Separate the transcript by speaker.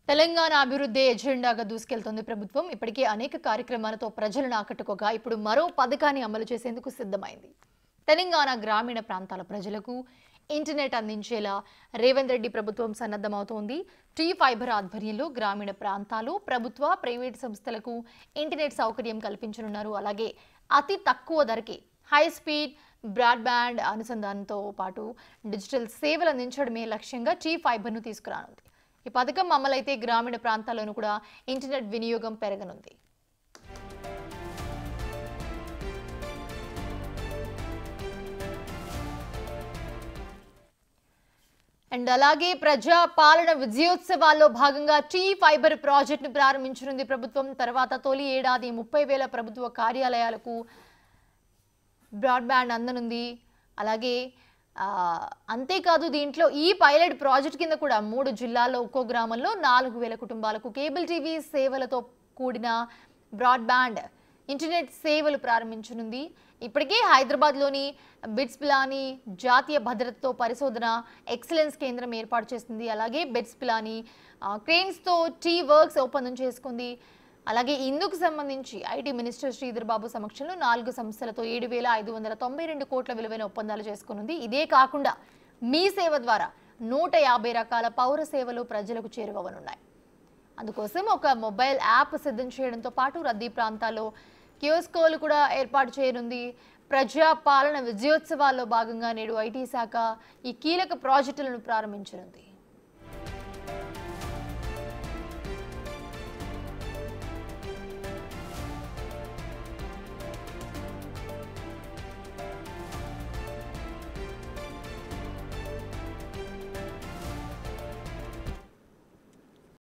Speaker 1: తెలంగాణ అభివృద్ధి ఎజెండాగా దూసుకెళ్తోంది ప్రభుత్వం. ఇప్పటికే అనేక కార్యక్రమాలతో ప్రజలను ఆకట్టుకోగా ఇప్పుడు మరో పథకాన్ని అమలు చేసేందుకు సిద్ధమైంది. తెలంగాణ గ్రామీణ ప్రాంతాల ప్రజలకు ఇంటర్నెట్ అందించేలా రేవంత్ రెడ్డి ప్రభుత్వం సన్నద్ధమవుతోంది. టీ ఫైబర్ ఆధ్వర్యంలో గ్రామీణ ప్రాంతాలు, ప్రభుత్వ, ప్రైవేటు సంస్థలకు ఇంటర్నెట్ సౌకర్యం కల్పించనున్నారు. అలాగే అతి తక్కువ ధరకే హై స్పీడ్ బ్రాడ్బ్యాండ్ అనుసంధానంతో పాటు డిజిటల్ సేవలు అందించడమే లక్ష్యంగా టీ ఫైబర్ను తీసుకురానుంది. ఈ పథకం అమలైతే గ్రామీణ ప్రాంతాల్లోనూ కూడా ఇంటర్నెట్ వినియోగం పెరగనుంది. అండ్ అలాగే ప్రజా పాలన విజయోత్సవాల్లో భాగంగా టీ ఫైబర్ ప్రాజెక్టును ప్రారంభించనుంది ప్రభుత్వం. తర్వాత తొలి ఏడాది 30,000 ప్రభుత్వ కార్యాలయాలకు బ్రాడ్బ్యాండ్ అందనుంది. అలాగే అంతేకాదు దీంట్లో ఈ పైలట్ ప్రాజెక్ట్ కింద కూడా 3 జిల్లాల్లో ఒక్కో గ్రామంలో 4,000 కుటుంబాలకు కేబుల్ టీవీ సేవలతో కూడిన బ్రాడ్బ్యాండ్ ఇంటర్నెట్ సేవలు ప్రారంభించనుంది. ఇప్పటికే హైదరాబాద్లోని బిట్స్ పిలాని జాతీయ భద్రతతో పరిశోధన ఎక్సలెన్స్ కేంద్రం ఏర్పాటు చేసింది. అలాగే బిట్స్ పిలాని క్రెయిన్స్తో టీ వర్క్స్ ఒప్పందం చేసుకుంది. అలాగే ఇందుకు సంబంధించి ఐటీ మినిస్టర్ శ్రీధర్ బాబు సమక్షంలో 4 సంస్థలతో 7,592 కోట్ల విలువైన ఒప్పందాలు చేసుకునుంది. ఇదే కాకుండా మీ సేవ ద్వారా 150 రకాల పౌర సేవలు ప్రజలకు చేరువనున్నాయి. అందుకోసం ఒక మొబైల్ యాప్ సిద్ధం చేయడంతో పాటు రద్దీ ప్రాంతాల్లో కియోస్కోలు కూడా ఏర్పాటు చేయనుంది. ప్రజా పాలన విజయోత్సవాల్లో భాగంగా నేడు ఐటీ శాఖ ఈ కీలక ప్రాజెక్టులను ప్రారంభించనుంది.